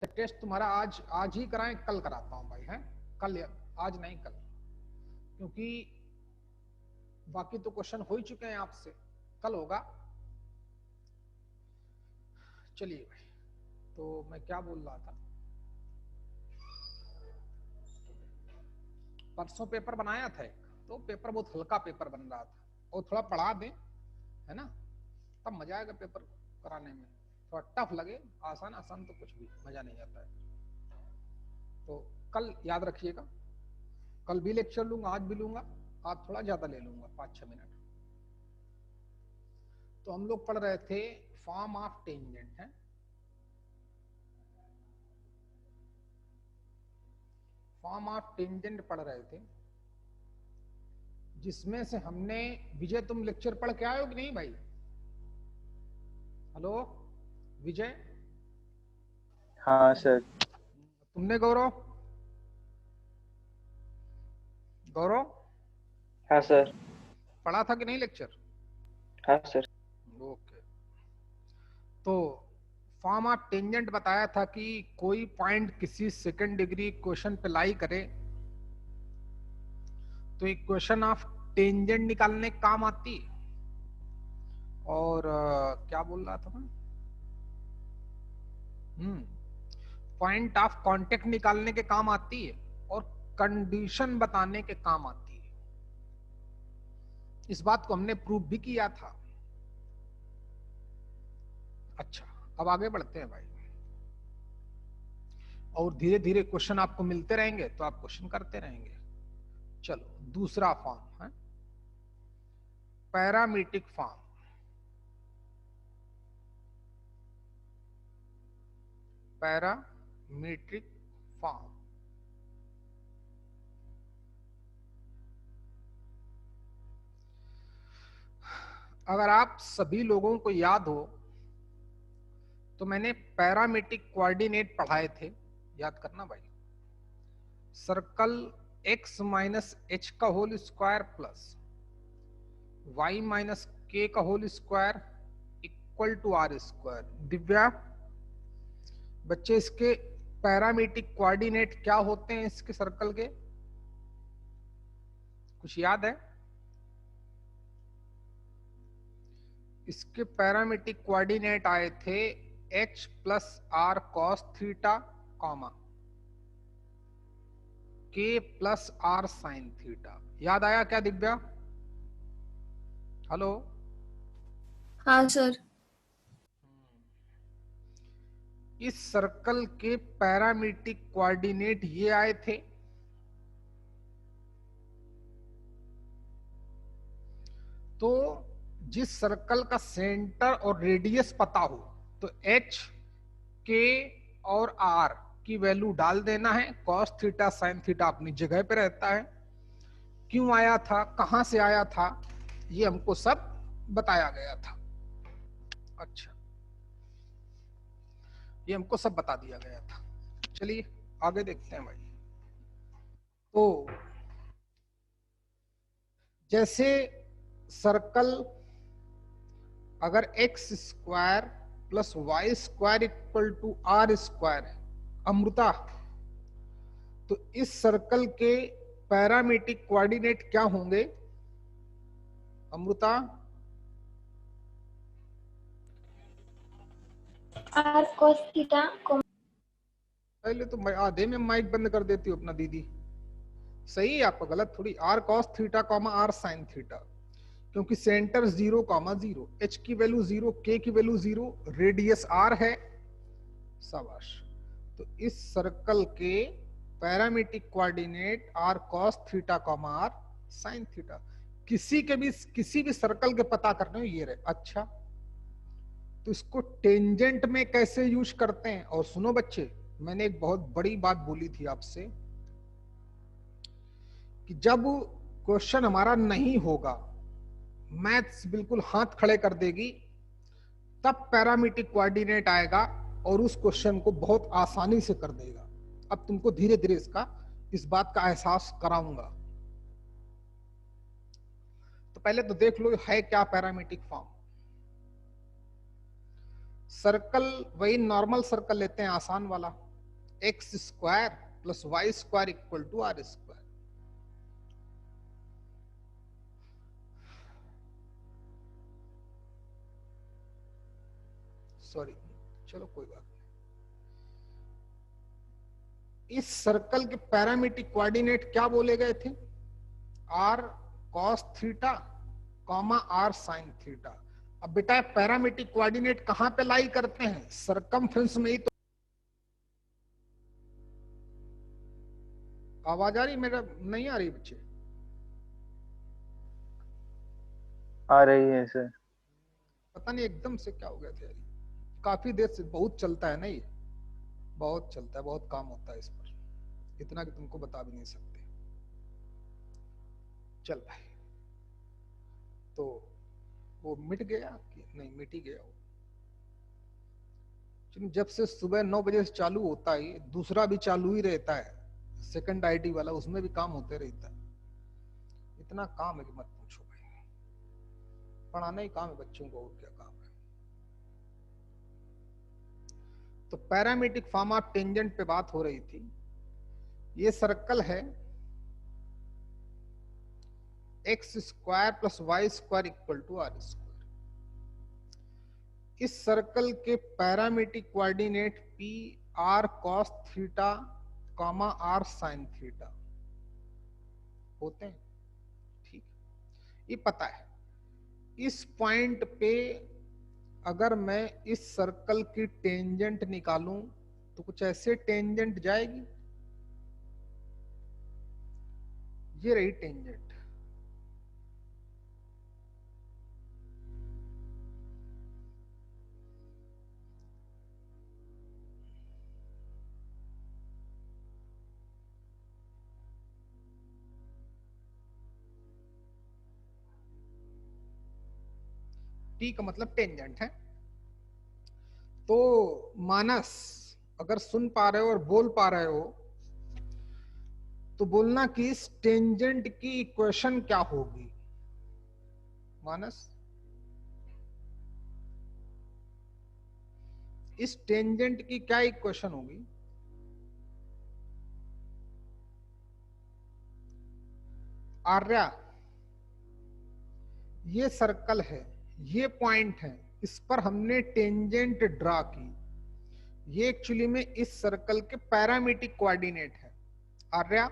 Test तुम्हारा आज ही कराएं, कल कराता हूं भाई, है कल, आज नहीं कल, क्योंकि बाकी तो क्वेश्चन हो ही चुके हैं आपसे, कल होगा। चलिए भाई, तो मैं क्या बोल रहा था, परसों पेपर बनाया था एक, तो पेपर बहुत हल्का पेपर बन रहा था, और थोड़ा पढ़ा दें, है ना, तब मजा आएगा पेपर कराने में। थोड़ा टफ लगे, आसान आसान तो कुछ भी मजा नहीं आता है। तो कल याद रखिएगा, कल भी लेक्चर लूंगा, आज भी लूंगा, आज थोड़ा ज्यादा ले लूंगा, 5-6 मिनट। तो हम लोग पढ़ रहे थे फॉर्म ऑफ टेंजेंट, है फॉर्म ऑफ टेंजेंट पढ़ रहे थे, जिसमें से हमने, विजय तुम लेक्चर पढ़ के आए हो कि नहीं भाई? हेलो विजय। हाँ सर। तुमने गौरव? गौरव हाँ सर। पढ़ा था कि नहीं लेक्चर? हाँ सर। ओके। तो फॉर्म ऑफ टेंजेंट बताया था कि कोई पॉइंट किसी सेकंड डिग्री क्वेश्चन पे लाई करे तो इक्वेशन ऑफ टेंजेंट निकालने का काम आती है। और क्या बोल रहा था मैं, पॉइंट ऑफ कांटेक्ट निकालने के काम आती है, और कंडीशन बताने के काम आती है। इस बात को हमने प्रूव भी किया था। अच्छा, अब आगे बढ़ते हैं भाई, और धीरे धीरे क्वेश्चन आपको मिलते रहेंगे तो आप क्वेश्चन करते रहेंगे। चलो, दूसरा फॉर्म है पैरामीट्रिक फॉर्म। पैरामीट्रिक फॉर्म, अगर आप सभी लोगों को याद हो तो मैंने पैरामीट्रिक कोऑर्डिनेट पढ़ाए थे, याद करना भाई। सर्कल x माइनस एच का whole square plus y minus k का whole square equal to r square. Divya, बच्चे इसके पैरामीट्रिक कोऑर्डिनेट क्या होते हैं इसके सर्कल के, कुछ याद है? इसके पैरामीट्रिक कोऑर्डिनेट आए थे h plus r cos theta comma k plus r sine theta. याद आया क्या दिव्या? हेलो। हाँ सर। इस सर्कल के पैरामीट्रिक कोऑर्डिनेट ये आए थे। तो जिस सर्कल का सेंटर और रेडियस पता हो तो h, k और r की वैल्यू डाल देना है। cos थीटा sin थीटा अपनी जगह पे रहता है। क्यों आया था, कहां से आया था, ये हमको सब बताया गया था। अच्छा, ये हमको सब बता दिया गया था। चलिए आगे देखते हैं भाई। तो जैसे सर्कल अगर x square plus y square equal to r square है, अमृता, तो इस सर्कल के पैरामीट्रिक कोऑर्डिनेट क्या होंगे अमृता? Are cos theta. पहले तो मैं आधे में माइक बंद कर देती हूँ अपना दीदी। सही है आपका, गलत थोड़ी। R cos theta comma r sine theta, क्योंकि सेंटर 0 कॉमा 0, एच की वैल्यू 0, के की वैल्यू 0, रेडियस आर है। शाबाश। तो इस सर्कल के parametric coordinate r cos theta comma r sine theta. किसी भी सर्कल के पता करने में ये रहे। अच्छा, तो इसको टेंजेंट में कैसे यूज करते हैं? और सुनो बच्चे, मैंने एक बहुत बड़ी बात बोली थी आपसे कि जब क्वेश्चन हमारा नहीं होगा, मैथ्स बिल्कुल हाथ खड़े कर देगी, तब पैरामीट्रिक कोऑर्डिनेट आएगा और उस क्वेश्चन को बहुत आसानी से कर देगा। अब तुमको धीरे धीरे इस बात का एहसास कराऊंगा। तो पहले तो देख लो है क्या पैरामीट्रिक फॉर्म। सर्कल, वही नॉर्मल सर्कल लेते हैं, आसान वाला, x square plus y square equal to r square. Sorry, चलो कोई बात नहीं। इस सर्कल के पैरामीट्रिक कोऑर्डिनेट क्या बोले गए थे? R cos theta comma r sine theta. अब बेटा पैरामीट्रिक कोऑर्डिनेट कहां पे लाई करते हैं? सरकमफ्रेंस में ही तो। आवाज आ रही मेरा? नहीं आ रही बच्चे? आ रही है सर। पता नहीं एकदम से क्या हो गया था यार, काफी देर से बहुत चलता है ना ये, बहुत चलता है, बहुत काम होता है इस पर, इतना कि तुमको बता भी नहीं सकते। चल भाई, तो वो मिट गया कि नहीं? मिट ही गया वो। जब से सुबह 9 बजे से चालू होता है, दूसरा भी चालू ही रहता है, सेकंड आईडी वाला, उसमें भी काम होते रहता है। इतना काम है कि मत पूछो भाई, पढ़ाना ही काम है बच्चों को, और क्या काम है। तो पैरामीट्रिक फॉर्म ऑफ टेंजेंट पे बात हो रही थी। ये सर्कल है x square plus y square equal to r square. इस सर्कल के parametric coordinate P r cos theta comma r sine theta होते हैं। ठीक, ये पता है। इस पॉइंट पे अगर मैं इस सर्कल की टेंजेंट निकालूं तो कुछ ऐसे टेंजेंट जाएगी। ये रही टेंजेंट, टी का मतलब टेंजेंट है। तो मानस, अगर सुन पा रहे हो और बोल पा रहे हो तो बोलना कि इस टेंजेंट की इक्वेशन क्या होगी। मानस, इस टेंजेंट की क्या इक्वेशन होगी? आर्या, ये सर्कल है, ये पॉइंट है, इस पर हमने टेंजेंट ड्रा की। ये एक्चुअली में इस सर्कल के पैरामीट्रिक कोऑर्डिनेट है। आर्या,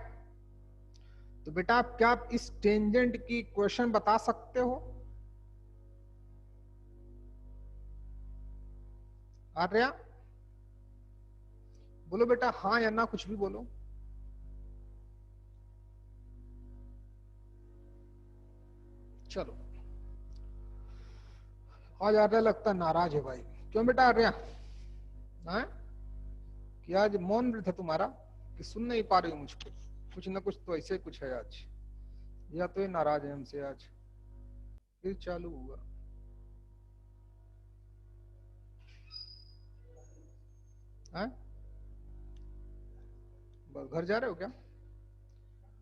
तो बेटा आप क्या आप इस टेंजेंट की इक्वेशन बता सकते हो? आर्या बोलो बेटा, हाँ या ना, कुछ भी बोलो। चलो, आज आर्या लगता नाराज है भाई। क्यों बेटा आर्या? हाँ, कि आज मौन व्रत है तुम्हारा, कि सुन नहीं पा रही हो मुझको? कुछ ना कुछ तो ऐसे कुछ है आज, या तो ये नाराज है हमसे आज। फिर चालू हुआ। हाँ, घर जा रहे हो क्या?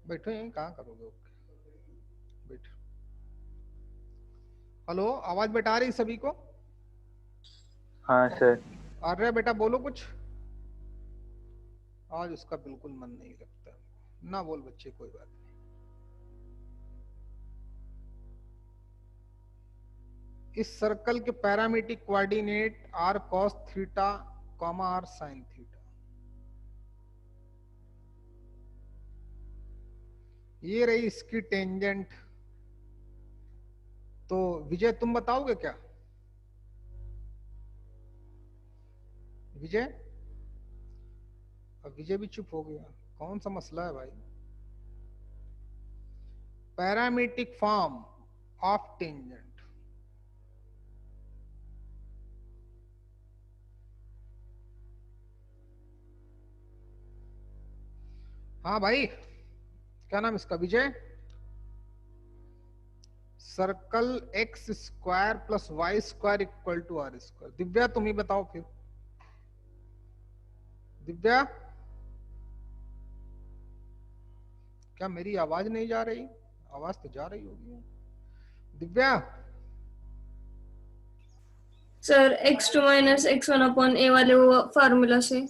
बैठो यहीं, कहाँ करोगे? बैठो। हेलो, आवाज बेटा आ रही सभी को? हाँ सर। आर्या बेटा बोलो कुछ। आज उसका बिल्कुल मन नहीं लगता। ना बोल बच्चे, कोई बात नहीं। इस सर्कल के parametric coordinate r cos theta comma r sine theta. ये रही इसकी टेंजेंट। तो विजय तुम बताओगे क्या? विजय, अब विजय भी चुप हो गया। कौन सा मसला है भाई? Parametric form of tangent. हाँ भाई, क्या नाम इसका? Vijay. Circle x square plus y square equal to r square. Divya तुम ही बताओ फिर। दिव्या, क्या मेरी आवाज नहीं जा रही? आवाज तो जा रही होगी Divya. Sir x2 - x1 upon a वाले वो फार्मूला से।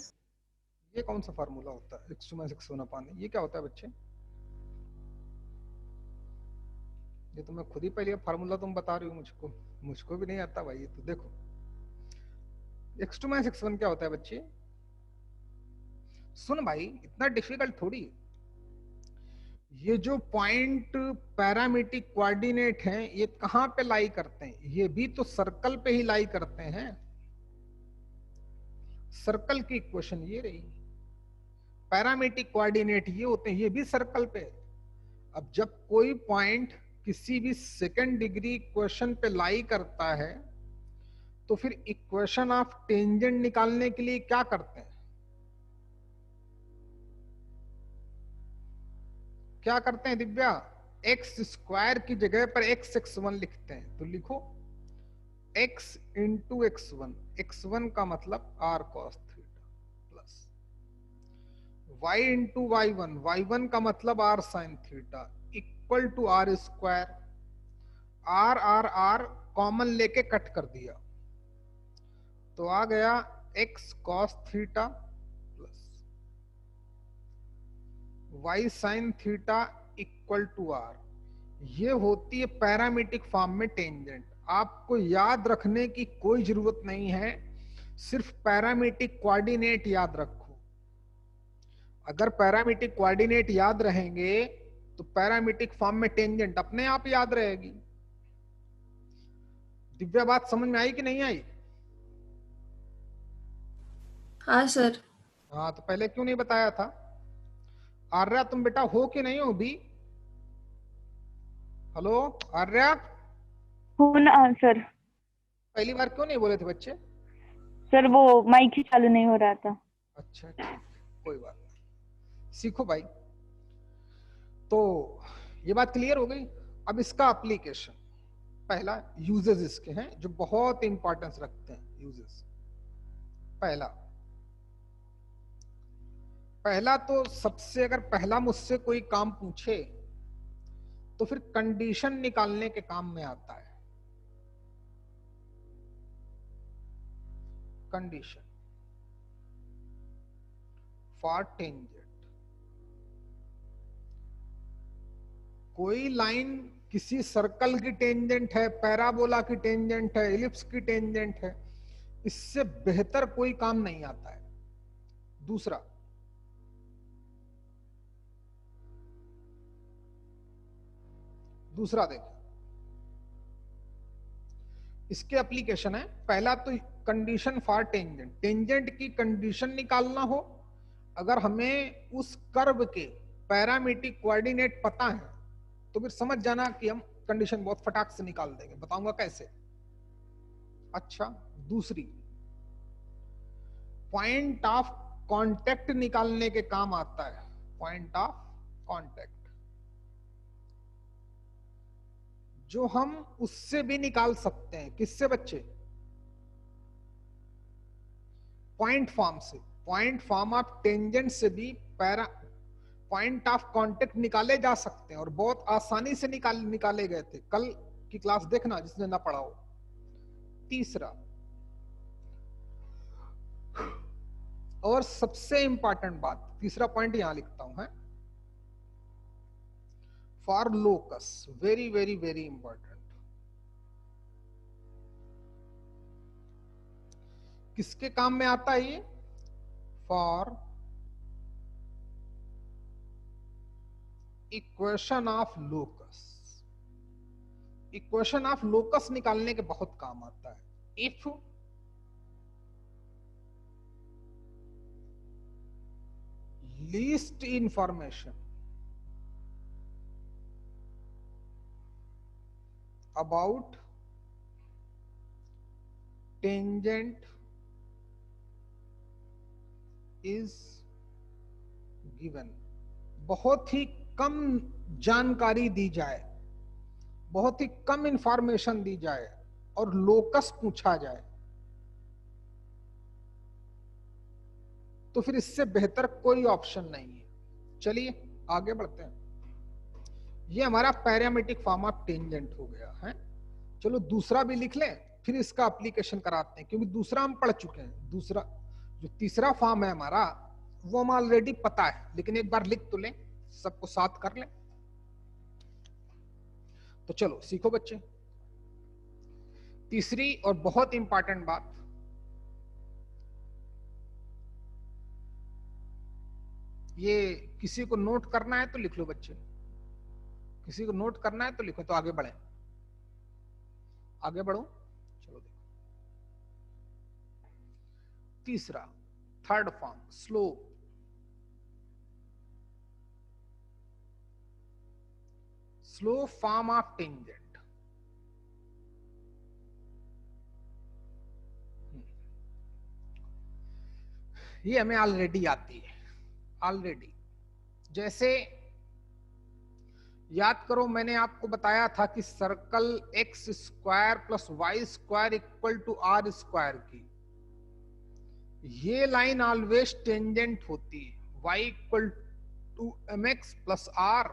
ये कौन सा फार्मूला होता है x2 - x1 अपान, ये क्या होता है बच्चे? ये तो मैं खुद ही पहले फार्मूला तुम बता रही हो मुझको, मुझको भी नहीं आता भाई। ये तो देखो x2 - x1 क्या होता है बच्चे? सुन भाई, इतना डिफिकल्ट थोड़ी। ये जो पॉइंट पैरामीट्रिक कोऑर्डिनेट हैं, ये कहां पे लाई करते हैं? ये भी तो सर्कल पे ही लाई करते हैं। सर्कल की इक्वेशन ये रही, पैरामीट्रिक कोऑर्डिनेट ये होते हैं, ये भी सर्कल पे। अब जब कोई पॉइंट किसी भी सेकंड डिग्री इक्वेशन पे लाई करता है, तो फिर इक्वेशन ऑफ टेंजेंट निकालने के लिए क्या करते हैं? क्या करते हैं दिव्या? एक्स स्क्वायर की जगह पर x(x1) लिखते हैं। तो लिखो x इंटू x1, x1 का मतलब r cos theta, plus y into y1, y1 का मतलब r sin theta, equal to r square. r r r common लेके कट कर दिया, तो आ गया x cos theta plus y sin theta equal to r। ये होती है पैरामीट्रिक फॉर्म में टेंजेंट। आपको याद रखने की कोई जरूरत नहीं है, सिर्फ पैरामीट्रिक कोऑर्डिनेट याद रखो। अगर पैरामीट्रिक कोऑर्डिनेट याद रहेंगे तो पैरामीट्रिक फॉर्म में टेंजेंट अपने आप याद रहेगी। दिव्या, बात समझ में आई कि नहीं आई? हाँ सर। हाँ, तो पहले क्यों नहीं बताया था? आर्या, तुम बेटा हो कि नहीं हो भी? हेलो आर्या, हूँ ना सर। पहली बार क्यों नहीं बोले थे बच्चे? सर वो माइक ही चालू नहीं हो रहा था। अच्छा ठीक, कोई बात नहीं, सीखो भाई। तो ये बात क्लियर हो गई। अब इसका एप्लीकेशन, पहला यूजेस इसके हैं जो बहुत इंपॉर्टेंस रखते हैं। यूजेस पहला तो सबसे, अगर पहला मुझसे कोई काम पूछे तो फिर कंडीशन निकालने के काम में आता है। Condition for tangent. कोई लाइन किसी सर्कल की टेंजेंट है, पैराबोला की टेंजेंट है, एलिप्स की टेंजेंट है, इससे बेहतर कोई काम नहीं आता है। दूसरा देखो, इसके एप्लीकेशन है। पहला तो कंडीशन फॉर टेंजेंट, टेंजेंट की कंडीशन निकालना हो, अगर हमें उस कर्व के पैरामीट्रिक कोऑर्डिनेट पता है तो फिर समझ जाना कि हम कंडीशन बहुत फटाक से निकाल देंगे। बताऊंगा कैसे। अच्छा, दूसरी पॉइंट ऑफ कांटेक्ट निकालने के काम आता है। पॉइंट ऑफ कांटेक्ट जो हम उससे भी निकाल सकते हैं। किससे बच्चे? पॉइंट फॉर्म से। पॉइंट फॉर्म ऑफ टेंजेंट से भी पॉइंट ऑफ कांटेक्ट निकाले जा सकते हैं, और बहुत आसानी से निकाले गए थे। कल की क्लास देखना जिसने ना पढ़ा हो। तीसरा और सबसे इंपॉर्टेंट बात, तीसरा पॉइंट यहां लिखता हूं है, for locus, very very very important. किसके काम में आता है ये? For equation of locus. Equation of locus निकालने के बहुत काम आता है। If least information about tangent is given, बहुत ही कम जानकारी दी जाए, बहुत ही कम इंफॉर्मेशन दी जाए और लोकस पूछा जाए, तो फिर इससे बेहतर कोई ऑप्शन नहीं है। चलिए आगे बढ़ते हैं। ये हमारा पैरामीट्रिक फॉर्म ऑफ टेंजेंट हो गया है। चलो दूसरा भी लिख लें, फिर इसका एप्लीकेशन कराते हैं, क्योंकि दूसरा हम पढ़ चुके हैं। दूसरा जो तीसरा फॉर्म है हमारा, वो हमें ऑलरेडी पता है, लेकिन एक बार लिख तो लें, सबको साथ कर लें। तो चलो सीखो बच्चे। तीसरी और बहुत इंपॉर्टेंट बात, ये किसी को नोट करना है तो लिख लो बच्चे, किसी को नोट करना है तो लिखो। तो आगे बढ़े, आगे बढ़ो। चलो देखो तीसरा, third form, slope. Slope form of tangent. ये हमें ऑलरेडी आती है, ऑलरेडी। जैसे याद करो, मैंने आपको बताया था कि circle x square plus y square equal to r square की ये लाइन ऑलवेज टेंजेंट होती है, y equal to m x plus r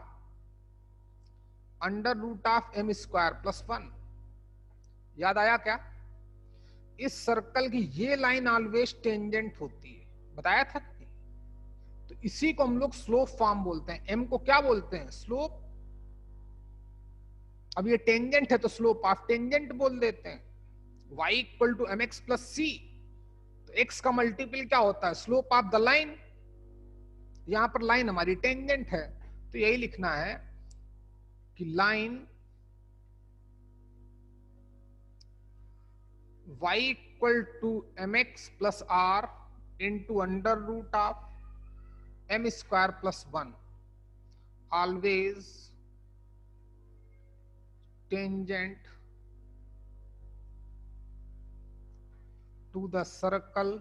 under root of m square plus 1। याद आया क्या? इस सर्कल की ये लाइन ऑलवेज टेंजेंट होती है, बताया था कि? तो इसी को हम लोग स्लोप फॉर्म बोलते हैं। एम को क्या बोलते हैं? स्लोप। अब ये टेंजेंट है तो स्लोप ऑफ टेंजेंट बोल देते हैं। y equal to m x plus c, तो x का मल्टीपल क्या होता है? Slope of the line. यहां पर लाइन हमारी टेंजेंट है, तो यही लिखना है कि line y equal to m x plus r into under root of m square plus 1 always tangent to the circle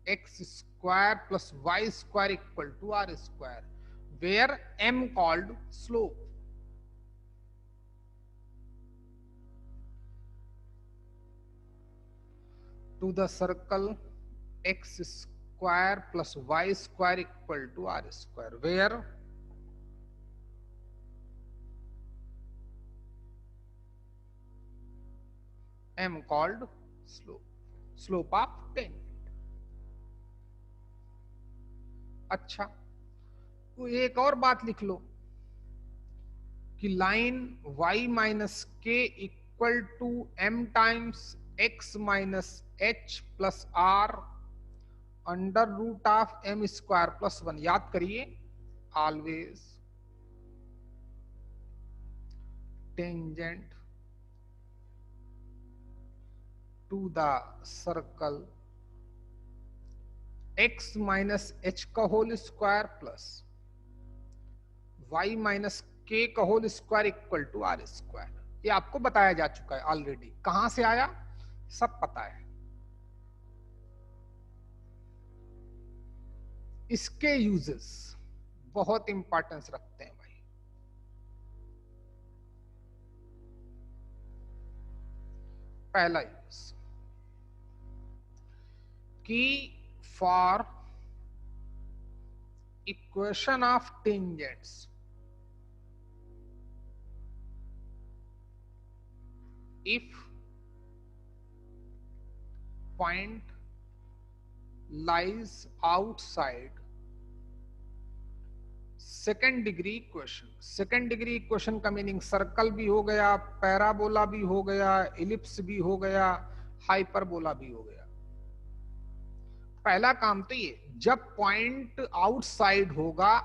x square plus y square equal to r square, where m called slope. To the circle x square plus y square equal to r square, where m called slope, slope of tangent. अच्छा, तो एक और बात लिख लो कि line y minus k equal to m times x minus h plus r under root of m square plus 1। याद करिए, always tangent to the circle x minus h का whole square plus y minus k का whole square equal to r square. ये आपको बताया जा चुका है ऑलरेडी। कहां से आया? सब पता है। इसके यूजेस बहुत इंपॉर्टेंस रखते हैं भाई। पहला यूज कि for equation of tangents, if point lies outside second degree equation. Second degree equation का मीनिंग सर्कल भी हो गया, पैराबोला भी हो गया, इलिप्स भी हो गया, हाइपरबोला भी हो गया। पहला काम तो ये, जब पॉइंट आउटसाइड होगा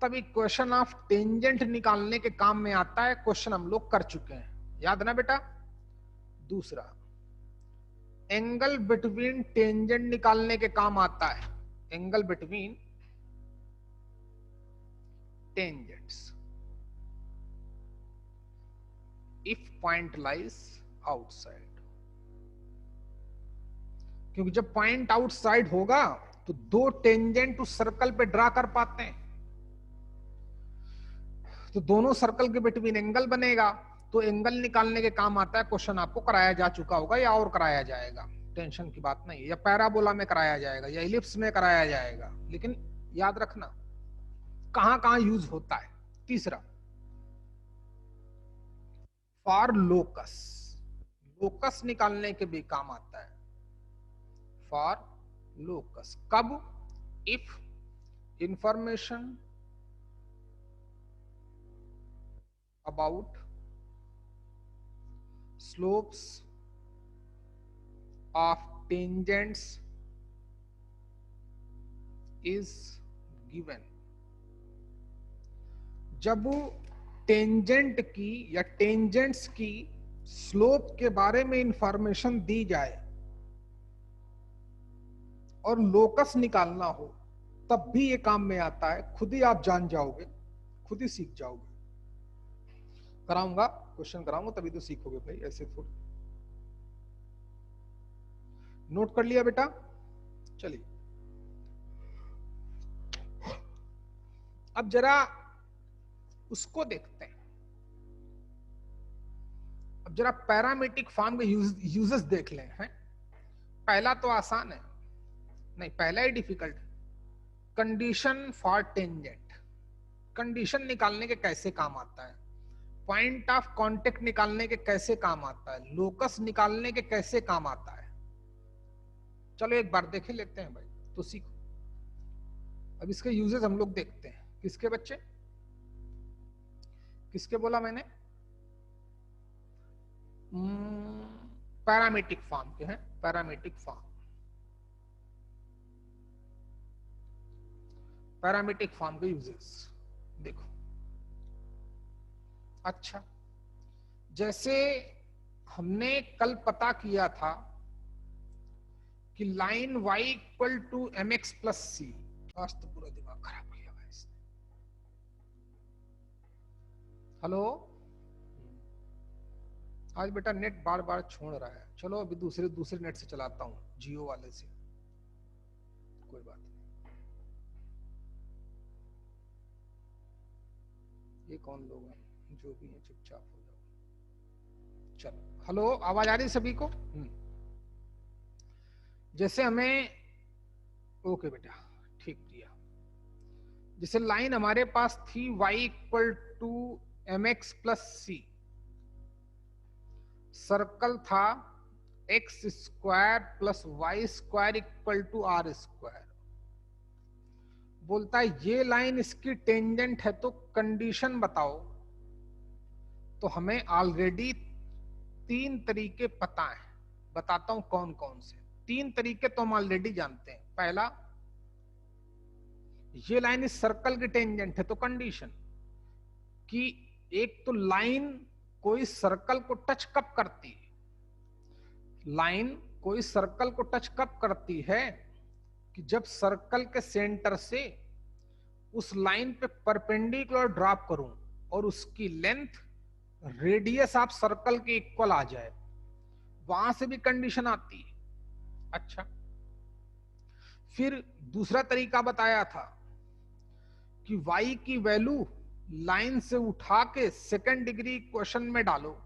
तब इक्वेशन ऑफ टेंजेंट निकालने के काम में आता है। क्वेश्चन हम लोग कर चुके हैं, याद ना बेटा? दूसरा, एंगल बिटवीन टेंजेंट निकालने के काम आता है। Angle between tangents if point lies outside, क्योंकि जब पॉइंट आउटसाइड होगा तो दो टेंजेंट उस सर्कल पे ड्रा कर पाते हैं, तो दोनों सर्कल के बिटवीन एंगल बनेगा, तो एंगल निकालने के काम आता है। क्वेश्चन आपको कराया जा चुका होगा या और कराया जाएगा, टेंशन की बात नहीं है। या पैराबोला में कराया जाएगा या इलिप्स में कराया जाएगा, लेकिन याद रखना कहां कहां यूज होता है। तीसरा, फॉर लोकस, लोकस निकालने के भी काम आता है। फॉर लोकस कब? If information about slopes of tangents is given। जब टेंजेंट की या टेंजेंट्स की स्लोप के बारे में इंफॉर्मेशन दी जाए और लोकस निकालना हो, तब भी ये काम में आता है। खुद ही आप जान जाओगे, खुद ही सीख जाओगे। कराऊंगा, क्वेश्चन कराऊंगा तभी तो सीखोगे भाई, ऐसे थोड़ी। नोट कर लिया बेटा? चलिए अब जरा उसको देखते हैं। अब जरा पैरामीट्रिक फॉर्म के यूजेस देख लें। हैं, पहला तो आसान है, नहीं पहला ही difficult. Condition for tangent, condition निकालने के कैसे काम आता है, पॉइंट ऑफ कांटेक्ट निकालने के कैसे काम आता है, लोकस निकालने के कैसे काम आता है। चलो एक बार देखे लेते हैं भाई, तो सीखो। अब इसके यूजेस हम लोग देखते हैं। किसके बच्चे? किसके बोला मैंने? पैरामीट्रिक फॉर्म के हैं, पैरामीट्रिक फॉर्म। पैरामीट्रिक फॉर्म के यूजेस देखो। अच्छा, जैसे हमने कल पता किया था कि line y equal to mx plus c. आज तो पूरा दिमाग खराब किया भाई इसने। हेलो, आज बेटा नेट बार बार छोड़ रहा है। चलो अभी दूसरे नेट से चलाता हूँ, जियो वाले से, कोई बात नहीं। ये कौन लोग हैं? जो भी है चुपचाप हो जाओ। चलो, हेलो, आवाज आ रही सभी को? जैसे हमें, ओके बेटा, ठीक दिया। जैसे लाइन हमारे पास थी y equal to mx plus C, circle था x square plus y square equal to r square. बोलता है ये लाइन इसकी टेंजेंट है, तो कंडीशन बताओ। तो हमें ऑलरेडी 3 तरीके पता है, बताता हूं कौन कौन से। 3 तरीके तो हम ऑलरेडी जानते हैं। पहला, ये लाइन इस सर्कल की टेंजेंट है, तो कंडीशन कि एक तो लाइन कोई सर्कल को टच कब करती है, लाइन कोई सर्कल को टच कब करती है कि जब सर्कल के सेंटर से उस लाइन पे परपेंडिकुलर ड्रॉप करूं और उसकी लेंथ रेडियस ऑफ सर्कल के इक्वल आ जाए, वहां से भी कंडीशन आती है। अच्छा, फिर दूसरा तरीका बताया था कि y की वैल्यू लाइन से उठा के सेकेंड डिग्री इक्वेशन में डालो,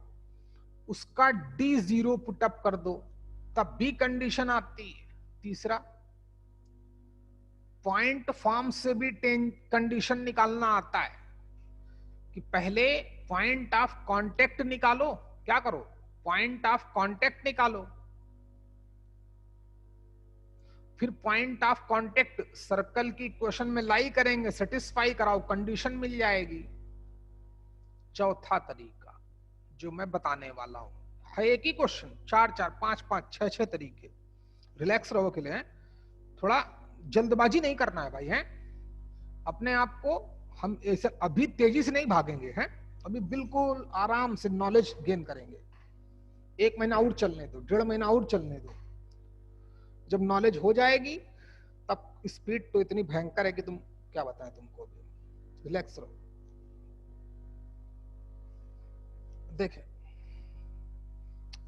उसका d0 पुटअप कर दो, तब भी कंडीशन आती है। तीसरा, पॉइंट फॉर्म से भी कंडीशन निकालना आता है कि पहले पॉइंट ऑफ कांटेक्ट निकालो। क्या करो? पॉइंट ऑफ कांटेक्ट निकालो, फिर पॉइंट ऑफ कांटेक्ट सर्कल की इक्वेशन में लाई करेंगे, सेटिस्फाई कराओ, कंडीशन मिल जाएगी। चौथा तरीका जो मैं बताने वाला हूं है एक ही क्वेश्चन, 4 4 5 5 6 6 तरीके। रिलैक्स रहो के लिए, थोड़ा जल्दबाजी नहीं करना है भाई। हैं, अपने आप को हम ऐसे अभी तेजी से नहीं भागेंगे। हैं, अभी बिल्कुल आराम से नॉलेज गेन करेंगे। 1 महीना और चलने दो, 1.5 महीना और चलने दो। जब नॉलेज हो जाएगी तब स्पीड तो इतनी भयंकर है कि तुम क्या बताएं तुमको। रिलैक्स रहो। देखें,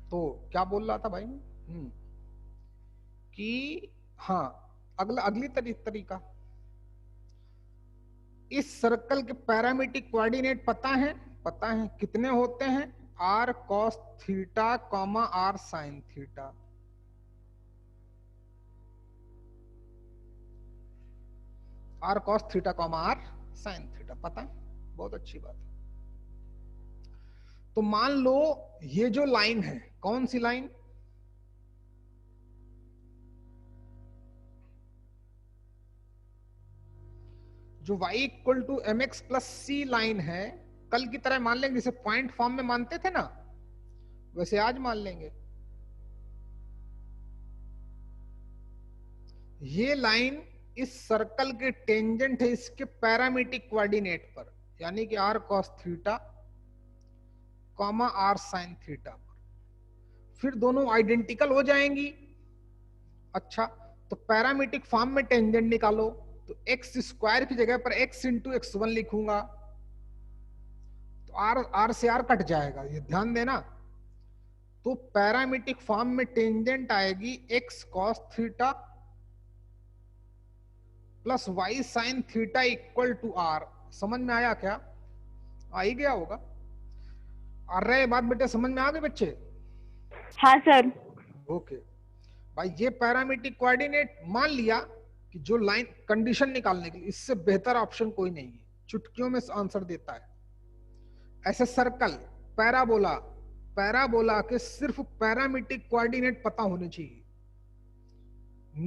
तो क्या बोल रहा था भाई कि हाँ, अगली तरीका, इस सर्कल के पैरामीट्रिक कोऑर्डिनेट पता है? पता है। कितने होते हैं? r cos theta, r sin theta. r cos theta, r sin theta पता है, बहुत अच्छी बात है। तो मान लो ये जो लाइन है, कौन सी लाइन? जो y equal to m x plus c line है, कल की तरह मान लेंगे, जैसे पॉइंट फॉर्म में मानते थे ना, वैसे आज मान लेंगे। ये लाइन इस सर्कल के टेंजेंट है इसके पैरामीट्रिक कोऑर्डिनेट पर, यानी कि r cos theta comma r sin theta पर। फिर दोनों आइडेंटिकल हो जाएंगी। अच्छा, तो पैरामीट्रिक फॉर्म में टेंजेंट निकालो, तो एक्स स्क्वायर की जगह पर x इंटू x1 लिखूंगा, तो r से r कट जाएगा, ये ध्यान देना। तो पैरामीट्रिक फॉर्म में टेंजेंट आएगी x cos theta plus y sin theta equal to r। समझ में आया क्या? आ ही गया होगा। आ रहे बात बेटे, समझ में आ गए बच्चे? हाँ सर। ओके भाई, ये पैरामीट्रिक कोऑर्डिनेट मान लिया कि जो लाइन कंडीशन निकालने के लिए, इससे बेहतर ऑप्शन कोई नहीं है, चुटकियों में आंसर देता है। ऐसे सर्कल, पैराबोला, पैराबोला के सिर्फ पैरामीट्रिक कोऑर्डिनेट पता होने चाहिए,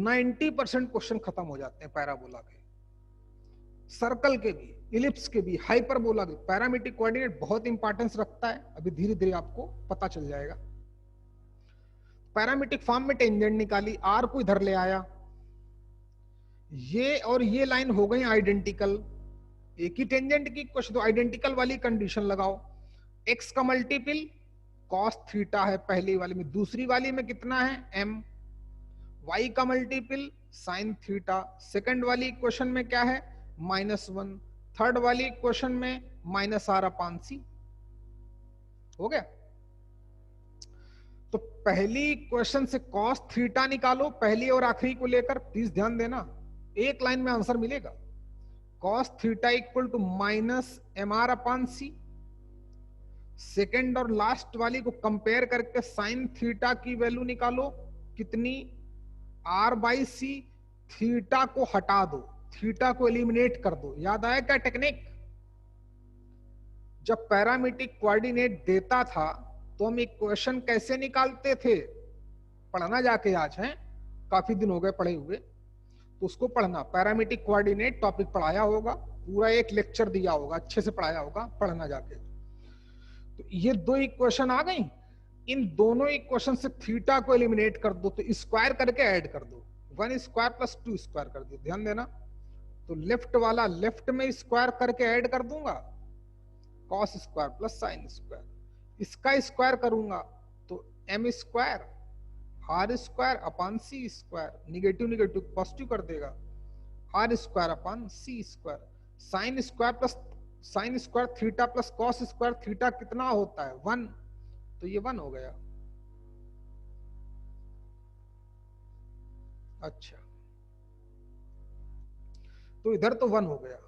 90% क्वेश्चन खत्म हो जाते हैं पैराबोला के, सर्कल के भी, इलिप्स के भी, हाइपरबोला के। पैरामीट्रिक कोऑर्डिनेट बहुत इंपॉर्टेंस रखता है, अभी धीरे धीरे आपको पता चल जाएगा। पैरामीट्रिक फॉर्म में टेंजेंट निकाली, आर को इधर ले आया, ये और ये लाइन हो गई आइडेंटिकल, एक ही टेंजेंट की कुछ, तो आइडेंटिकल वाली कंडीशन लगाओ। एक्स का मल्टीपल कॉस थीटा है पहली वाली में, दूसरी वाली में कितना है m, y का मल्टीपल साइन थीटा, सेकंड वाली इक्वेशन में क्या है -1, थर्ड वाली इक्वेशन में -r/c। हो गया। तो पहली इक्वेशन से cos थीटा निकालो, पहली और आखिरी को लेकर, प्लीज ध्यान देना, एक लाइन में आंसर मिलेगा। cos theta equal to -mr/c। Second और लास्ट वाली को कंपेयर करके साइन थीटा की वैल्यू निकालो, कितनी r/c। थीटा को हटा दो, थीटा को एलिमिनेट कर दो। याद आया क्या टेक्निक? जब पैरामीट्रिक कोऑर्डिनेट देता था तो हम इक्वेशन कैसे निकालते थे, पढ़ना जाके आज, है काफी दिन हो गए पढ़े हुए, तो उसको पढ़ना। पैरामीट्रिक कोऑर्डिनेट टॉपिक पढ़ाया होगा, पूरा एक लेक्चर दिया होगा, अच्छे से पढ़ाया होगा, पढ़ना जाके। तो ये दो इक्वेशन आ गई, इन दोनों इक्वेशन से थीटा को एलिमिनेट कर दो, तो स्क्वायर करके ऐड कर दो, 1 स्क्वायर प्लस 2 स्क्वायर कर दो। ध्यान देना, तो लेफ्ट वाला लेफ्ट में स्क्वायर करके ऐड कर दूंगा, cos square plus sine square. इसका स्क्वायर करूंगा तो m square r square upon c square, negative negative positive कर देगा, r square upon c square. Sine square plus sine square theta plus cos square theta कितना होता है 1, तो ये 1 हो गया। अच्छा, तो इधर तो 1 हो गया,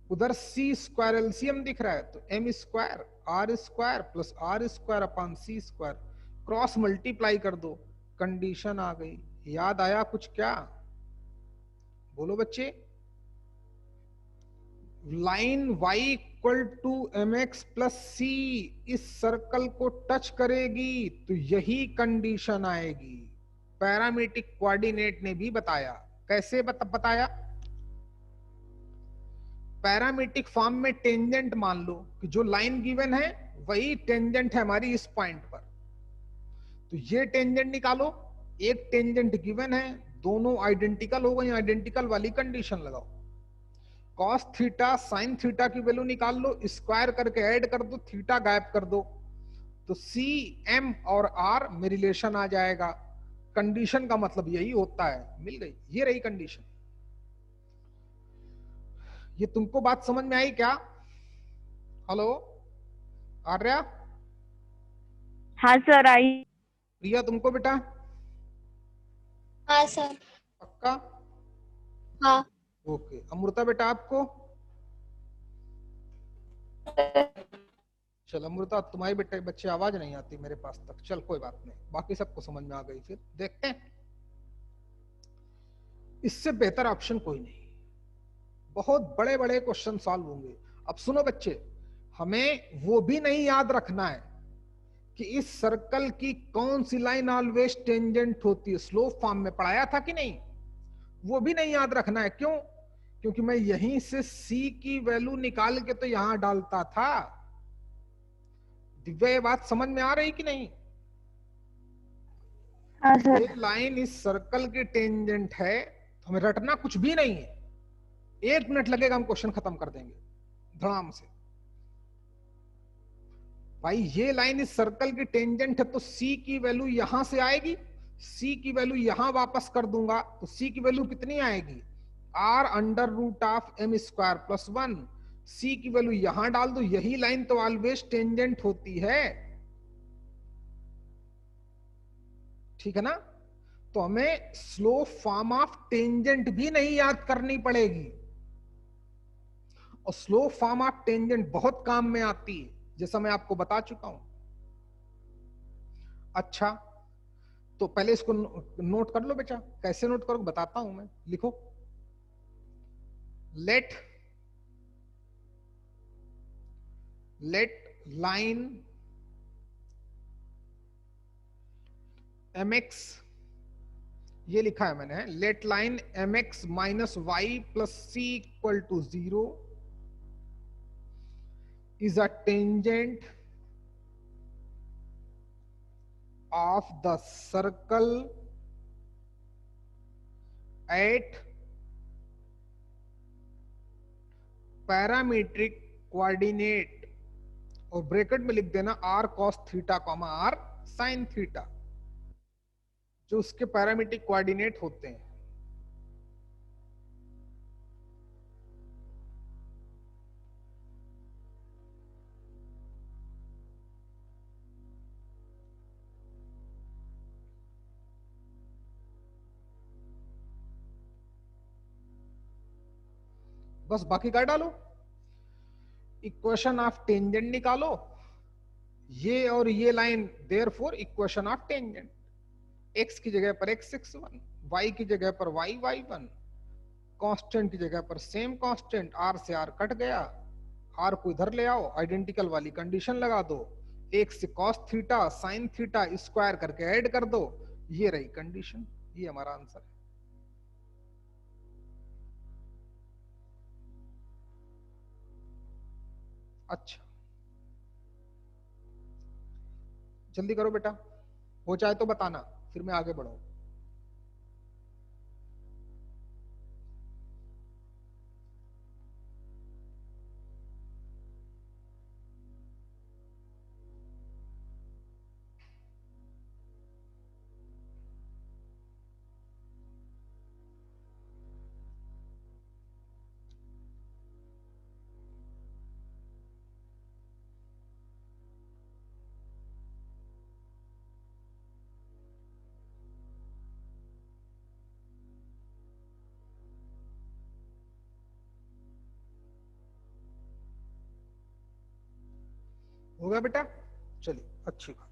उधर c स्क्वायर एलसीएम दिख रहा है, तो m square r square plus r square upon c square, cross multiply कर दो, कंडीशन आ गई। याद आया कुछ क्या? बोलो बच्चे। Line y equal to m x plus c इस सर्कल को टच करेगी तो यही कंडीशन आएगी। पैरामीट्रिक कोऑर्डिनेट ने भी बताया, कैसे बताया? पैरामीट्रिक फॉर्म में टेंजेंट मान लो कि जो लाइन गिवन है वही टेंजेंट है हमारी इस पॉइंट पर, तो ये टेंजेंट निकालो, एक टेंजेंट गिवन है, दोनों आइडेंटिकल हो गई, आइडेंटिकल वाली कंडीशन लगाओ। cos थीटा साइन थीटा की वैल्यू निकाल लो, स्क्वायर करके ऐड कर दो, थीटा गायब कर दो, तो c m और r में रिलेशन आ जाएगा। कंडीशन का मतलब यही होता है, मिल गई, ये रही कंडीशन। ये तुमको बात समझ में आई क्या? हेलो आर्या? हाँ सर आई। प्रिया तुमको बेटा? हाँ सर। पक्का? हाँ। ओके। अमृता बेटा आपको? चल अमृता, तुम्हारी बेटे बच्चे आवाज नहीं आती मेरे पास तक, चल कोई बात नहीं, बाकी सबको समझ में आ गई। फिर देखते हैं, इससे बेहतर ऑप्शन कोई नहीं, बहुत बड़े बड़े क्वेश्चन सॉल्व होंगे। अब सुनो बच्चे, हमें वो भी नहीं याद रखना है कि इस सर्कल की कौन सी लाइन ऑलवेज टेंजेंट होती है, स्लोप फॉर्म में पढ़ाया था कि नहीं, वो भी नहीं याद रखना है। क्यों? क्योंकि मैं यहीं से c की वैल्यू निकाल के तो यहां डालता था। दिव्या ये बात समझ में आ रही कि नहीं? हाँ सर। ये लाइन इस सर्कल की टेंजेंट है, तो हमें रटना कुछ भी नहीं है, 1 मिनट लगेगा, हम क्वेश्चन खत्म कर देंगे धड़ाम से। भाई ये लाइन इस सर्कल की टेंजेंट है, तो c की वैल्यू यहां से आएगी, c की वैल्यू यहां वापस कर दूंगा तो c की वैल्यू कितनी आएगी, r under root of m square plus 1। c की वैल्यू यहां डाल दो, यही लाइन तो ऑलवेज टेंजेंट होती है, ठीक है ना? तो हमें स्लो फॉर्म ऑफ टेंजेंट भी नहीं याद करनी पड़ेगी, और स्लो फॉर्म ऑफ टेंजेंट बहुत काम में आती है, जैसा मैं आपको बता चुका हूं। अच्छा, तो पहले इसको नोट कर लो बेटा। कैसे नोट करो बताता हूं मैं, लिखो लेट लाइन mx, ये लिखा है मैंने, let line mx minus y plus C equal to 0 is a tangent of the circle at parametric coordinate, और ब्रैकेट में लिख देना r cos theta comma r sin theta, जो उसके पैरामीट्रिक कोऑर्डिनेट होते हैं। बस बाकी कर डालो, इक्वेशन ऑफ टेंजेंट निकालो, ये और ये line therefore equation of tangent, x की जगह पर x61, y की जगह पर y1, कांस्टेंट की जगह पर सेम कांस्टेंट, r से r कट गया, r को इधर ले आओ, आइडेंटिकल वाली कंडीशन लगा दो, 1 से cos theta sin theta square करके ऐड कर दो, ये रही कंडीशन, ये हमारा आंसर है। अच्छा जल्दी करो बेटा, हो जाए तो बताना, फिर मैं आगे बढ़ूं। हो गया बेटा? चलिए अच्छी बात,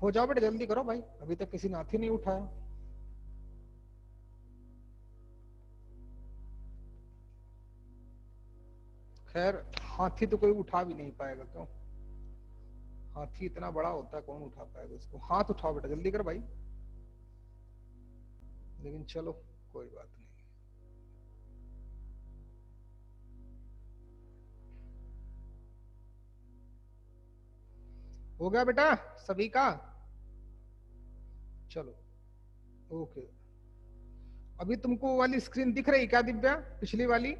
हो जाओ बेटा, जल्दी करो भाई, अभी तक किसी ने हाथ ही नहीं उठाया। खैर हाथी तो कोई उठा भी नहीं पाएगा, क्यों? हाथी इतना बड़ा होता है, कौन उठा पाएगा उसको? हाथ उठाओ बेटा, जल्दी कर भाई। लेकिन चलो कोई बात नहीं। हो गया बेटा सभी का? चलो ओके। अभी तुमको वाली स्क्रीन दिख रही क्या दिव्या, पिछली वाली?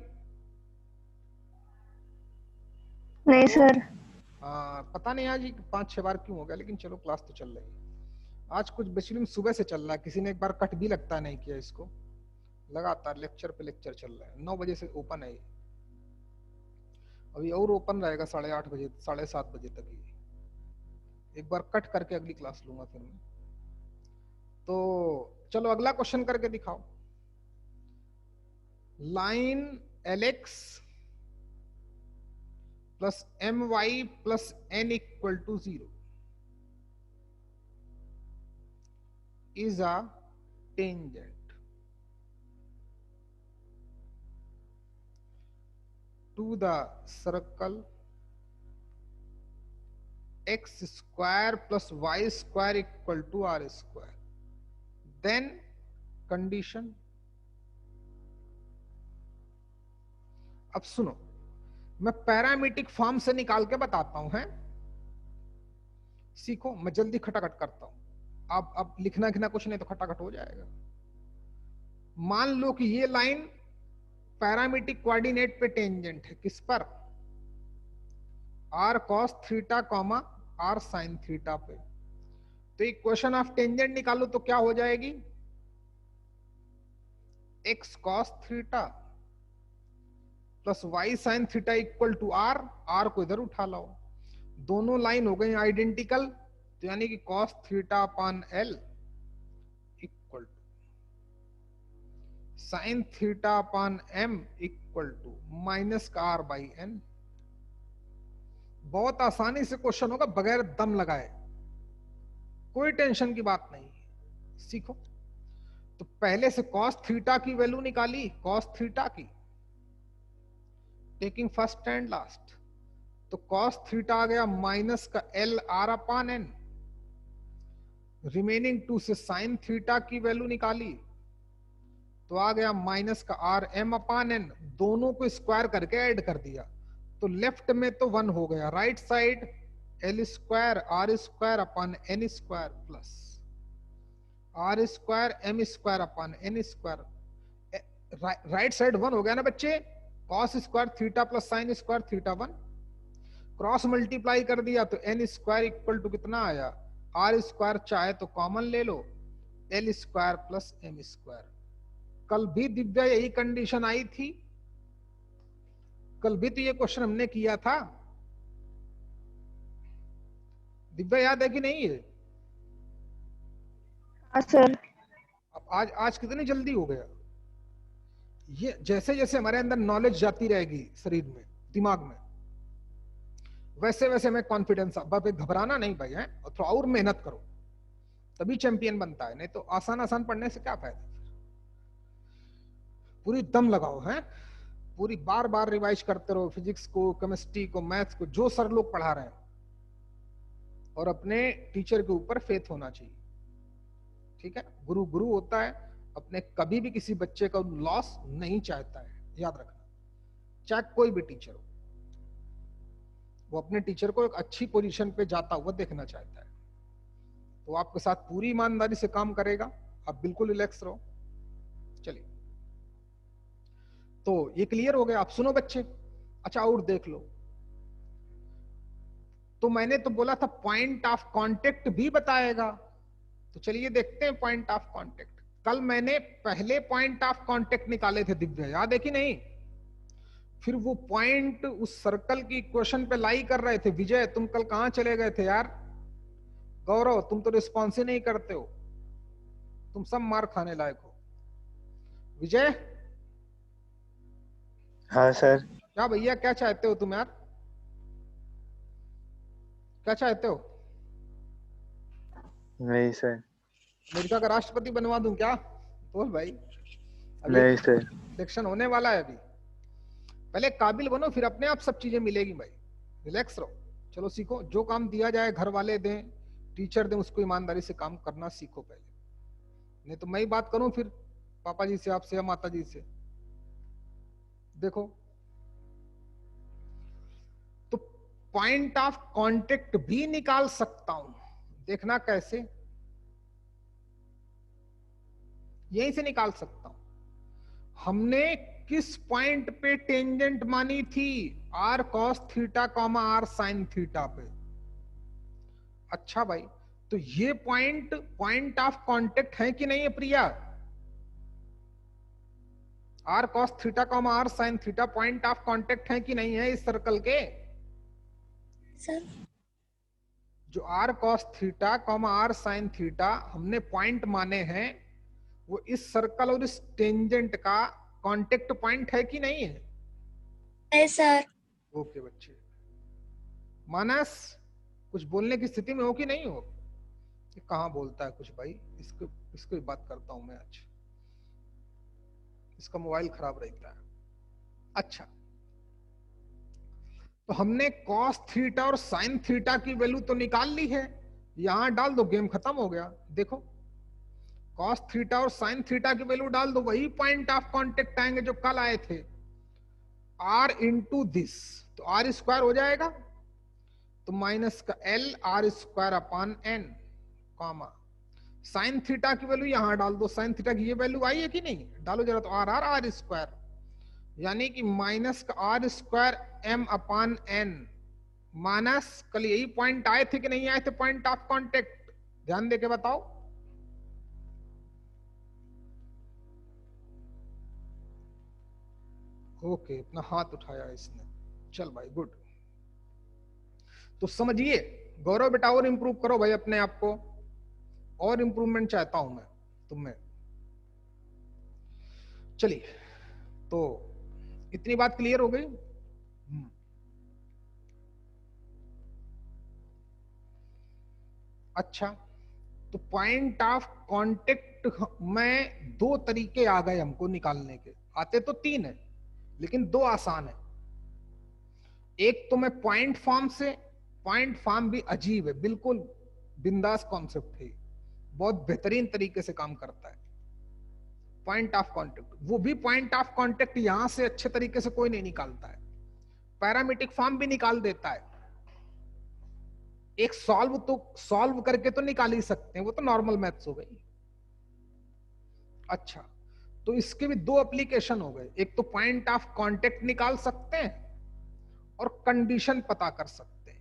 नहीं सर। पता नहीं आज 5-6 बार क्यों हो गया, लेकिन चलो क्लास तो चल रही है। आज कुछ बेसिकली सुबह से चल रहा है, किसी ने एक बार कट भी लगता नहीं किया इसको, लगातार लेक्चर पे लेक्चर चल रहा है। 9 बजे से ओपन है, अभी और ओपन रहेगा 8:30 बजे 7:30 बजे तक। ये एक बार कट करके अगली क्लास लूंगा फिर मैं। तो चलो अगला क्वेश्चन करके दिखाओ। Line LX plus MY plus N equal to 0 is a tangent to the circle x square plus y square equal to r square, then condition अब सुनो, मैं पैरामीट्रिक फॉर्म से निकाल के बताता हूं, है सीखो। मैं जल्दी खटाखट करता हूं, अब लिखना लिखना कुछ नहीं तो खटाखट हो जाएगा। मान लो कि ये लाइन पैरामीट्रिक कोऑर्डिनेट पे टेंजेंट है, किस पर? r cos theta comma r sin theta पे। तो इक्वेशन ऑफ टेंजेंट निकालो तो क्या हो जाएगी? x cos theta plus y sin theta equal to r को इधर उठा लाओ, दोनों लाइन हो गई आइडेंटिकल, तो यानी कि cos theta upon l equal to sin theta upon m equal to minus का r बाई n। बहुत आसानी से क्वेश्चन होगा बगैर दम लगाए, कोई टेंशन की बात नहीं है, सीखो। तो पहले से cos थीटा की वैल्यू निकाली, cos थीटा की, टेकिंग फर्स्ट एंड लास्ट, तो cos थीटा आ गया माइनस का l r upon n। Remaining 2 से sin थीटा की वैल्यू निकाली तो आ गया माइनस का r m अपॉन n, दोनों को स्क्वायर करके ऐड कर दिया, तो लेफ्ट में तो 1 हो गया, right side l square r square upon n square plus r square m square upon n square. Right side 1 हो गया ना बच्चे, cos square theta plus sin square theta 1, cross multiply कर दिया तो n स्क्वायर इक्वल टू कितना आया? r square चाहे तो कॉमन ले लो, l square plus m square. कल भी दिव्या यही कंडीशन आई थी, कल भी तो ये क्वेश्चन हमने किया था, दिव्या याद है कि नहीं है? हाँ सर। अब आज कितनी जल्दी हो गया। ये जैसे जैसे हमारे अंदर नॉलेज जाती रहेगी शरीर में, दिमाग में, वैसे वैसे हमें कॉन्फिडेंस, घबराना नहीं भाई है, और थोड़ा और मेहनत करो तभी चैंपियन बनता है, नहीं तो आसान आसान पढ़ने से क्या फायदा। पूरी दम लगाओ, है पूरी बार बार रिवाइज करते रहो, फिजिक्स को, केमिस्ट्री को, मैथ्स को, जो सर लोग पढ़ा रहे हैं, और अपने टीचर के ऊपर फेथ होना चाहिए, ठीक है। गुरु गुरु होता है, अपने कभी भी किसी बच्चे का लॉस नहीं चाहता है, याद रखना, चाहे कोई भी टीचर हो, वो अपने टीचर को एक अच्छी पोजीशन पे जाता हुआ देखना चाहता है, तो आपके साथ पूरी ईमानदारी से काम करेगा, आप बिल्कुल रिलैक्स रहो। चलिए, तो ये क्लियर हो गया। आप सुनो बच्चे, अच्छा और देख लो, तो मैंने तो बोला था पॉइंट ऑफ कांटेक्ट भी बताएगा, तो चलिए देखते हैं पॉइंट ऑफ कांटेक्ट। कल मैंने पहले पॉइंट ऑफ कांटेक्ट निकाले थे दिव्या, याद है कि नहीं? फिर वो पॉइंट उस सर्कल की इक्वेशन पे लाई कर रहे थे। विजय तुम कल कहां चले गए थे यार? गौरव तुम तो रिस्पॉन्स ही नहीं करते हो, तुम सब मार खाने लायक हो। विजय, हाँ सर। क्या भैया क्या चाहते हो तुम यार? क्या चाहते हो? नहीं सर। अमेरिका का राष्ट्रपति बनवा दूं क्या? बोल भाई। नहीं सर। इलेक्शन होने वाला है अभी, पहले काबिल बनो, फिर अपने आप सब चीजें मिलेगी भाई। रिलैक्स रहो, चलो सीखो, जो काम दिया जाए घर वाले दें, टीचर दें, उसको ईमानदारी से काम करना सीखो पहले, नहीं तो मैं ही बात करूं फिर पापा जी से, आपसे या माता जी से। देखो, तो पॉइंट ऑफ कांटेक्ट भी निकाल सकता हूं, देखना कैसे, यहीं से निकाल सकता हूं। हमने किस पॉइंट पे टेंजेंट मानी थी? r cos theta comma r sin theta पे। अच्छा भाई, तो ये पॉइंट ऑफ कांटेक्ट है कि नहीं है प्रिया? r cos theta comma r sin theta point of contact है कि नहीं है इस सर्कल के? सर जो r cos theta comma r sin theta हमने पॉइंट माने हैं, वो इस सर्कल और इस टेंजेंट का कांटेक्ट पॉइंट है कि नहीं है? है सर। ओके बच्चे, मानस कुछ बोलने की स्थिति में हो कि नहीं हो? ये कहाँ बोलता है कुछ भाई, इसको बात करता हूं मैं आज, इसका मोबाइल खराब रहता है। अच्छा, तो हमने cos थीटा और sin थीटा की वैल्यू तो निकाल ली है, यहां डाल दो, गेम खत्म हो गया। देखो, cos थीटा और sin थीटा की वैल्यू डाल दो, वही पॉइंट ऑफ कांटेक्ट आएंगे जो कल आए थे। आर इंटू दिस, तो आर स्क्वायर हो जाएगा, तो माइनस का L r square upon N, comma sine theta की वैल्यू यहां डाल दो, साइन थीटा की ये वैल्यू आई है कि नहीं, डालो जरा, तो आर आर आर स्क्वायर, यानी कि माइनस का r square M upon N, minus, कल यही पॉइंट आए थे कि नहीं आए थे, पॉइंट ऑफ कांटेक्ट, ध्यान देके बताओ। ओके, अपना हाथ उठाया इसने, चल भाई गुड। तो समझिए गौरव बेटा, और इंप्रूव करो भाई अपने आप को, और इंप्रूवमेंट चाहता हूं मैं तुम्हें। चलिए, तो इतनी बात क्लियर हो गई। अच्छा, तो पॉइंट ऑफ कांटेक्ट में दो तरीके आ गए हमको निकालने के, आते तो तीन है लेकिन दो आसान है। एक तो मैं पॉइंट फॉर्म से, पॉइंट फॉर्म भी अजीब है, बिल्कुल बिंदास कॉन्सेप्ट है, बहुत बेहतरीन तरीके से काम करता है। पॉइंट ऑफ कांटेक्ट, वो भी पॉइंट ऑफ कांटेक्ट यहां से अच्छे तरीके से कोई नहीं निकालता है, पैरामीट्रिक फॉर्म भी निकाल देता है। एक सॉल्व तो सॉल्व करके तो निकाल ही सकते हैं, वो तो नॉर्मल मैथ्स हो गई। अच्छा, तो इसके भी दो एप्लीकेशन हो गए, एक तो पॉइंट ऑफ कांटेक्ट निकाल सकते हैं और कंडीशन पता कर सकते हैं।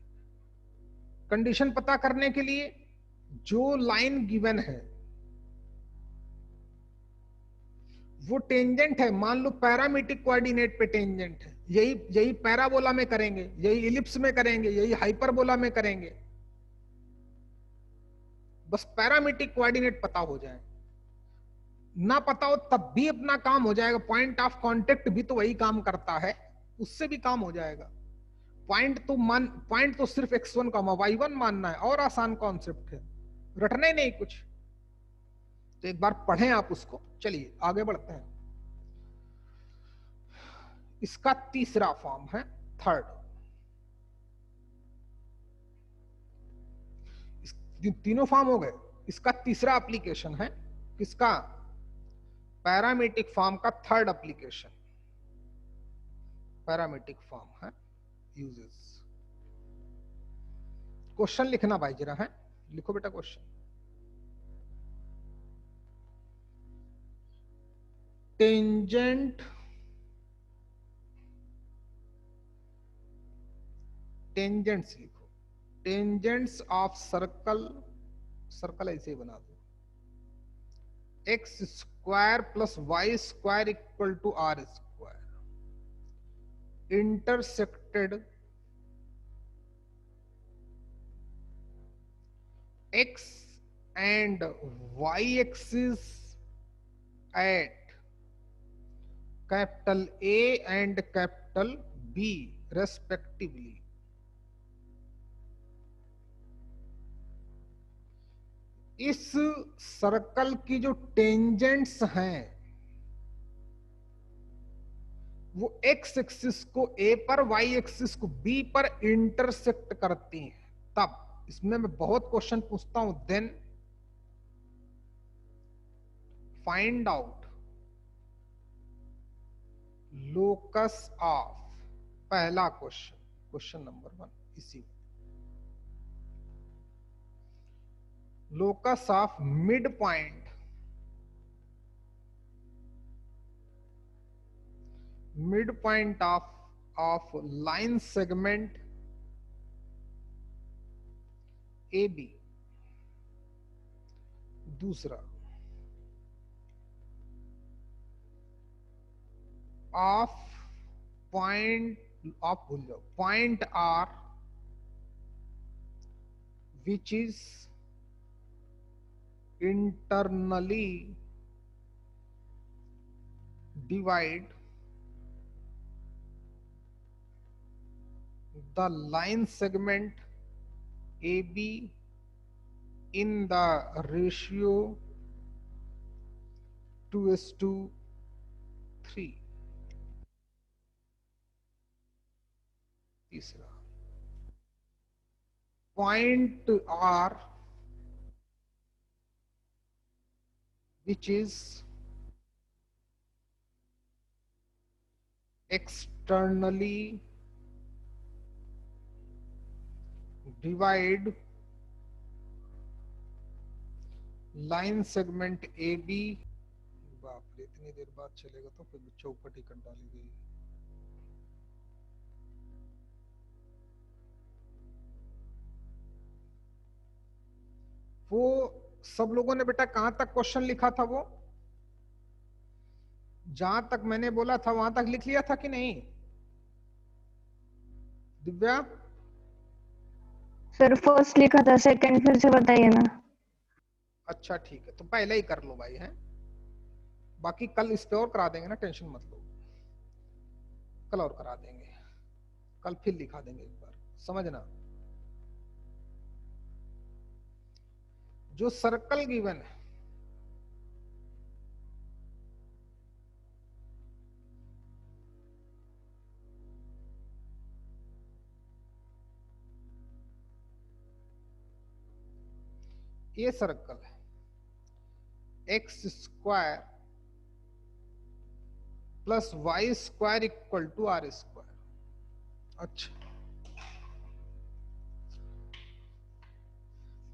कंडीशन पता करने के लिए जो लाइन गिवन है वो टेंजेंट है, मान लो पैरामीट्रिक कोऑर्डिनेट पे टेंजेंट है, यही यही पैराबोला में करेंगे, यही इलिप्स में करेंगे, यही हाइपरबोला में करेंगे, बस पैरामीट्रिक कोऑर्डिनेट पता हो जाए, ना पता हो तब भी अपना काम हो जाएगा। पॉइंट ऑफ कांटेक्ट भी तो वही काम करता है, उससे भी काम हो जाएगा। पॉइंट तो सिर्फ x1 y1 मानना है, और आसान कॉन्सेप्ट है, रटना ही नहीं कुछ, तो एक बार पढ़ें आप उसको। चलिए आगे बढ़ते हैं। इसका तीसरा फॉर्म है, थर्ड। तीनों फॉर्म हो गए, इसका तीसरा एप्लीकेशन है किसका, पैरामीट्रिक फॉर्म का थर्ड एप्लीकेशन, पैरामीट्रिक फॉर्म है यूजेस। क्वेश्चन लिखना भाई जरा, है लिखो बेटा क्वेश्चन। टेंजेंट, टेंजेंट्स लिखो, टेंजेंट्स ऑफ सर्कल, सर्कल ऐसे ही बना दो, x square plus y square equal to r square, intersected x and y axis at capital A and capital B respectively। इस सर्कल की जो टेंजेंट्स हैं वो x एक्सिस को A पर, y एक्सिस को B पर इंटरसेक्ट करती हैं। तब इसमें मैं बहुत क्वेश्चन पूछता हूं, then find out locus of, पहला क्वेश्चन, क्वेश्चन नंबर 1 इसी, locus of mid point, mid point of line segment A B. दूसरा, ऑफ पॉइंट, आप भूल जाओ, point R which is internally divide the line segment AB in the ratio 2:3। तीसरा, point R which is externally divide line segment AB। बाप रे, इतनी देर बाद चलेगा तो फिर चौपट ही कर डाली गई। वो सब लोगों ने बेटा कहां तक क्वेश्चन लिखा था? वो जहां तक मैंने बोला था वहां तक लिख लिया था कि नहीं? दिव्या? सर फर्स्ट लिखा था, सेकंड फिर से बताइए ना। अच्छा ठीक है, तो पहले ही कर लो भाई, हैं? बाकी कल इस पे और करा देंगे ना, टेंशन मत लो, कल और करा देंगे, कल फिर लिखा देंगे एक बार, समझना। जो सर्कल गिवन है ये सर्कल है x square plus y square equal to r square. अच्छा,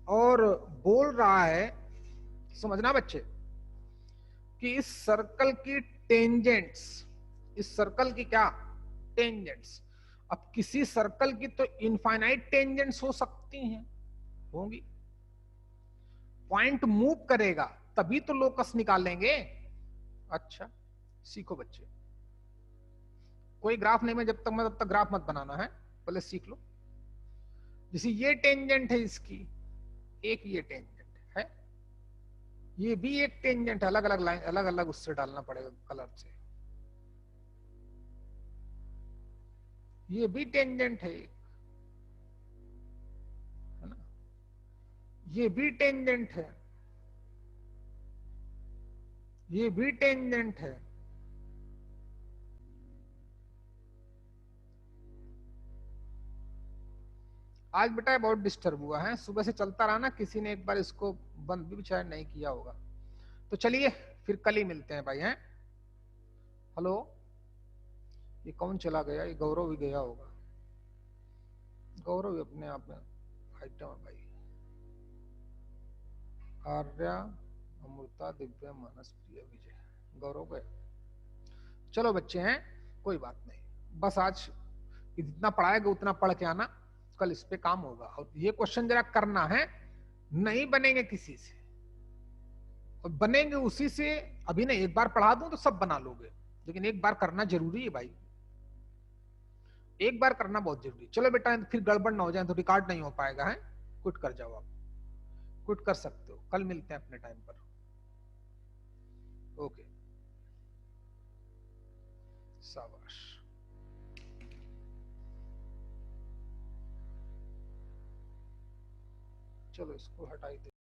और बोल रहा है, समझना बच्चे, कि इस सर्कल की टेंजेंट्स, इस सर्कल की क्या टेंजेंट्स। अब किसी सर्कल की तो इनफाइनाइट टेंजेंट्स हो सकती हैं, होंगी, पॉइंट मूव करेगा तभी तो लोकस निकालेंगे। अच्छा सीखो बच्चे, कोई ग्राफ नहीं, मैं जब तक ग्राफ मत बनाना है, पहले सीख लो। जैसे ये टेंजेंट है इसकी, एक ये टेंजेंट है, ये भी एक टेंजेंट है, अलग अलग लाइन, अलग अलग उससे डालना पड़ेगा कलर से। ये भी टेंजेंट है ना? ये भी टेंजेंट है, ये भी टेंजेंट है। आज बेटा बहुत डिस्टर्ब हुआ है, सुबह से चलता रहा ना, किसी ने एक बार इसको बंद भी शायद नहीं किया होगा। तो चलिए फिर कल ही मिलते हैं भाई, हैं? हेलो, ये कौन चला गया? ये गौरव भी गया होगा। गौरव भी अपने आप में आइटम है भाई। आर्या, अमृता, दिव्या, मानस, प्रिया, विजय, गौरव गया। चलो बच्चे हैं, कोई बात नहीं, बस आज जितना पढ़ाएगा उतना पढ़ के आना, कल इस पे काम होगा। और ये क्वेश्चन जरा करना है, नहीं बनेंगे किसी से, और बनेंगे उसी से। अभी नहीं, एक बार पढ़ा दूं तो सब बना लोगे, लेकिन एक बार करना जरूरी है भाई, एक बार करना बहुत जरूरी। चलो बेटा, फिर गड़बड़ ना हो जाए तो रिकॉर्ड नहीं हो पाएगा, है? क्विट कर जाओ, आप क्विट कर सकते हो, कल मिलते हैं अपने टाइम पर। ओके, शाबाश। चलो इसको हटाई दे।